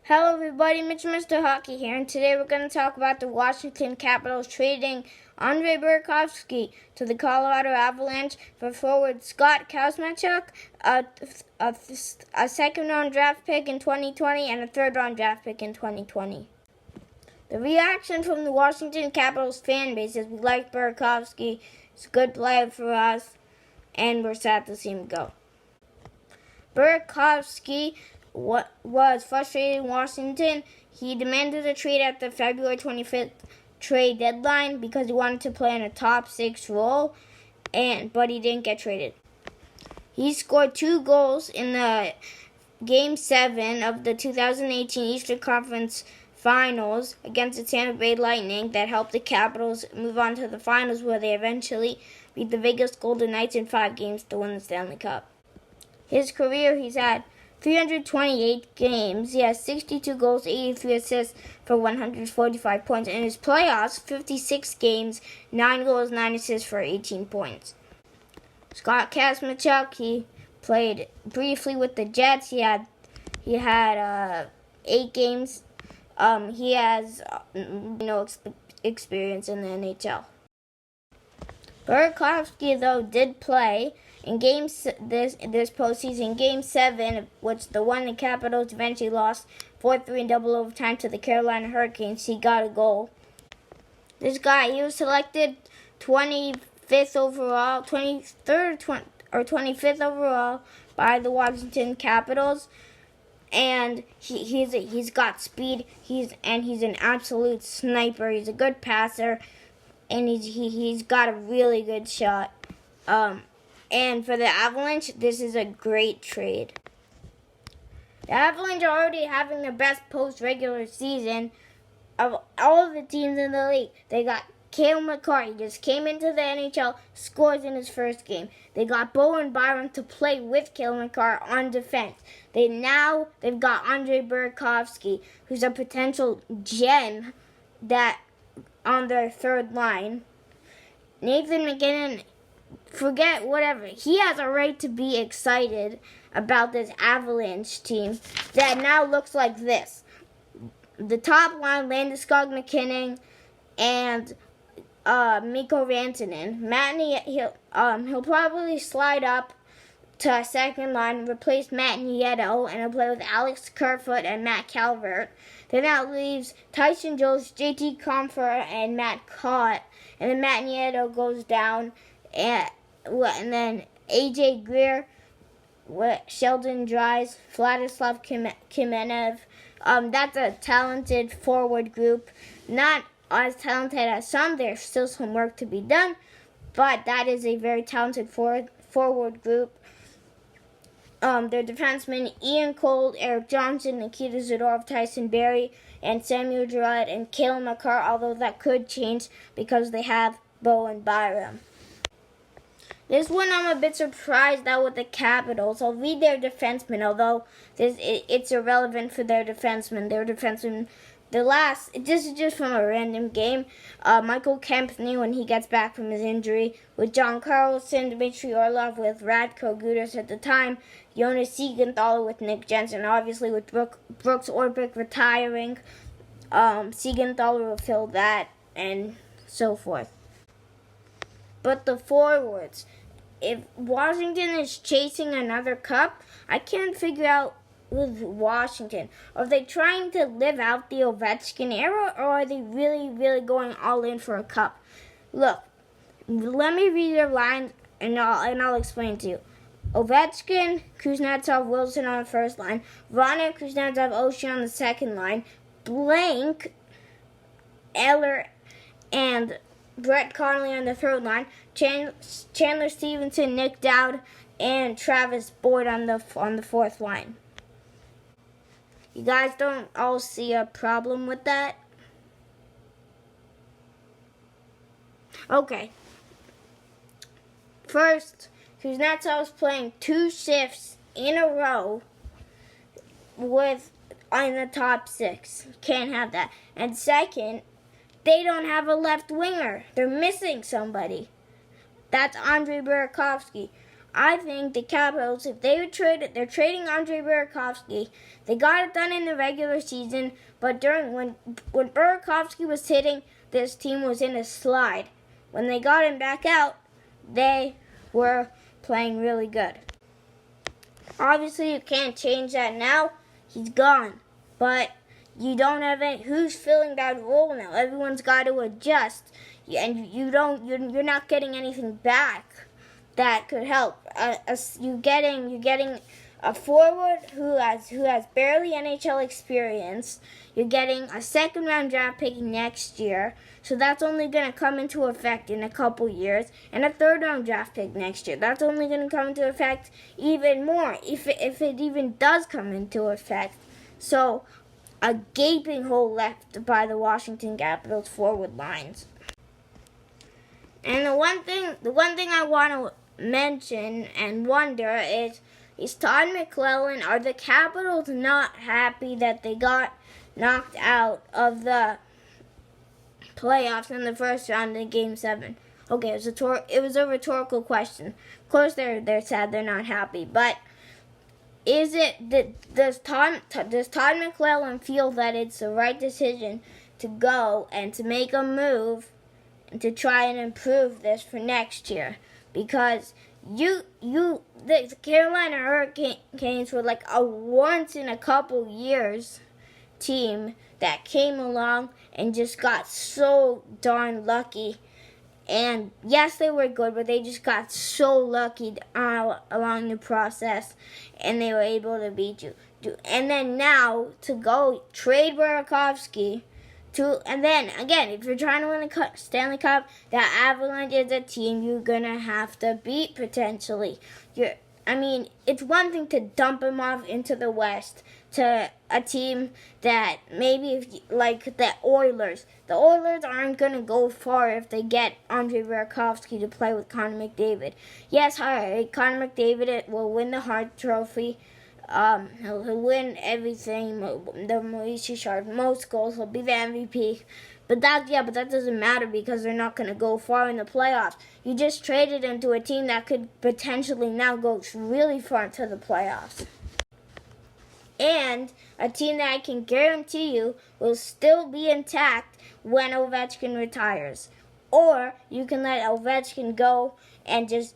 Hello everybody, Mr. Hockey here, and today we're going to talk about the Washington Capitals trading Andre Burakovsky to the Colorado Avalanche for forward Scott Kuzmachuk, a second-round draft pick in 2020 and a third-round draft pick in 2020. The reaction from the Washington Capitals fan base is we like Burakovsky, he's a good player for us, and we're sad to see him go. Burakovsky was frustrated in Washington. He demanded a trade at the February 25th trade deadline because he wanted to play in a top 6 role, but he didn't get traded. He scored 2 goals in the Game 7 of the 2018 Eastern Conference Finals against the Tampa Bay Lightning that helped the Capitals move on to the finals, where they eventually beat the Vegas Golden Knights in 5 games to win the Stanley Cup. His career, he's had 328 games. He has 62 goals, 83 assists for 145 points. In his playoffs, 56 games, 9 goals, 9 assists for 18 points. Scott Kuzmachuk, he played briefly with the Jets. He had 8 games. He has no experience in the NHL. Burakovsky, though, did play in this postseason, Game 7, which the one the Capitals eventually lost 4-3 in double overtime to the Carolina Hurricanes. He got a goal. This guy, he was selected 25th overall, 23rd or 25th overall by the Washington Capitals, and he's got speed. He's an absolute sniper. He's a good passer, and he's got a really good shot. And for the Avalanche, this is a great trade. The Avalanche are already having their best post-regular season of all of the teams in the league. They got Cale Makar. He just came into the NHL, scores in his first game. They got Bowen Byram to play with Cale Makar on defense. They've got Andre Burakovsky, who's a potential gem that on their third line. Nathan MacKinnon, forget whatever. He has a right to be excited about this Avalanche team that now looks like this. The top line, Landeskog, McKinnon, and Mikko Rantanen. He'll probably slide up to a second line, replace Matt Nieto, and he'll play with Alex Kerfoot and Matt Calvert. Then that leaves Tyson Jones, JT Compher, and Matt Cott. And then Matt Nieto goes down, and then AJ Greer, Sheldon Dries, Vladislav Kimenev. That's a talented forward group. Not as talented as some. There's still some work to be done, but that is a very talented forward group. Their defensemen, Ian Cole, Eric Johnson, Nikita Zadorov, Tyson Barrie, and Samuel Girard, and Cale Makar, although that could change because they have Bowen Byram. This one I'm a bit surprised at with the Capitals. I'll read their defensemen, although it's irrelevant for their defensemen. Their defensemen, this is just from a random game. Michael Kempny, when he gets back from his injury, with John Carlson, Dmitry Orlov, with Radko Gudas at the time, Jonas Siegenthaler with Nick Jensen, obviously with Brooks Orpik retiring. Siegenthaler will fill that, and so forth. But the forwards, if Washington is chasing another cup, I can't figure out with Washington. Are they trying to live out the Ovechkin era, or are they really, really going all in for a cup? Look, let me read their lines, and I'll explain to you. Ovechkin, Kuznetsov, Wilson on the first line, Vrana, Kuznetsov, Oshie on the second line, Blank, Eller, and Brett Connolly on the third line, Chandler Stevenson, Nick Dowd, and Travis Boyd on the fourth line. You guys don't all see a problem with that? Okay. First, Kuznetsov's playing 2 shifts in a row in the top 6. Can't have that. And second, they don't have a left winger. They're missing somebody. That's Andre Burakovsky. I think the Capitals, if they would trade it, they're trading Andre Burakovsky. They got it done in the regular season, but when Burakovsky was hitting, this team was in a slide. When they got him back out, they were playing really good. Obviously, you can't change that now. He's gone. But you don't have any. Who's filling that role now? Everyone's got to adjust, and you're not getting anything back that could help. You're getting a forward who has barely NHL experience. You're getting a second-round draft pick next year, so that's only going to come into effect in a couple years, and a third-round draft pick next year. That's only going to come into effect even more, if it even does come into effect. So, a gaping hole left by the Washington Capitals forward lines. And the one thing I want to mention and wonder is Todd McClellan, are the Capitals not happy that they got knocked out of the playoffs in the first round in Game 7? Okay, it was a rhetorical question. Of course they're sad, they're not happy, but does Todd McClellan feel that it's the right decision to go and to make a move and to try and improve this for next year? Because the Carolina Hurricanes were like a once in a couple years team that came along and just got so darn lucky. And yes, they were good, but they just got so lucky along the process, and they were able to beat you. And then now to go trade Burakovsky, and then again, if you're trying to win the Stanley Cup, the Avalanche is a team you're gonna have to beat potentially. It's one thing to dump him off into the West to a team that maybe like the Oilers. The Oilers aren't going to go far if they get Andre Burakovsky to play with Connor McDavid. Yes, Connor McDavid will win the Hart Trophy. He'll win everything. The Maurice Richard, most goals. He'll be the MVP. But that doesn't matter because they're not going to go far in the playoffs. You just traded him to a team that could potentially now go really far into the playoffs. And a team that I can guarantee you will still be intact when Ovechkin retires. Or you can let Ovechkin go and just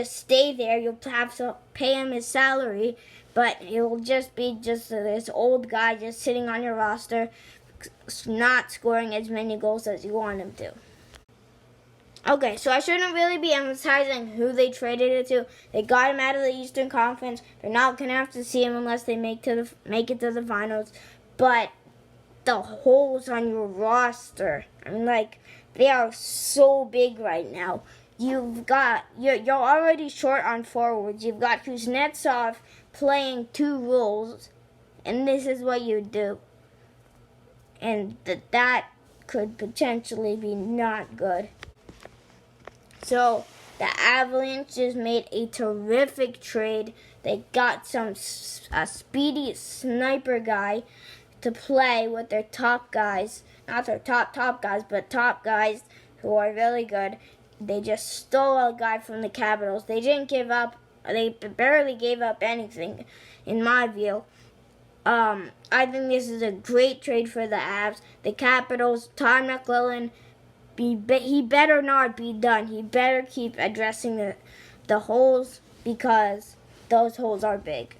stay there. You'll have to pay him his salary, but he'll just be this old guy just sitting on your roster, not scoring as many goals as you want him to. Okay, so I shouldn't really be emphasizing who they traded it to. They got him out of the Eastern Conference. They're not going to have to see him unless they make it to the finals. But the holes on your roster, they are so big right now. You're already short on forwards. You've got Kuznetsov playing 2 roles, and this is what you do. And that could potentially be not good. So the Avalanche just made a terrific trade. They got a speedy sniper guy to play with their top guys. Not their top guys, but top guys who are really good. They just stole a guy from the Capitals. They didn't give up. They barely gave up anything, in my view. I think this is a great trade for the Avs. The Capitals, Todd McClellan, he better not be done. He better keep addressing the holes because those holes are big.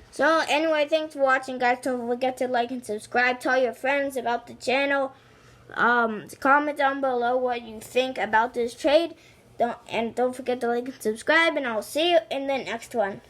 So anyway, thanks for watching, guys. Don't forget to like and subscribe. Tell your friends about the channel. Comment down below what you think about this trade. Don't forget to like and subscribe, and I'll see you in the next one.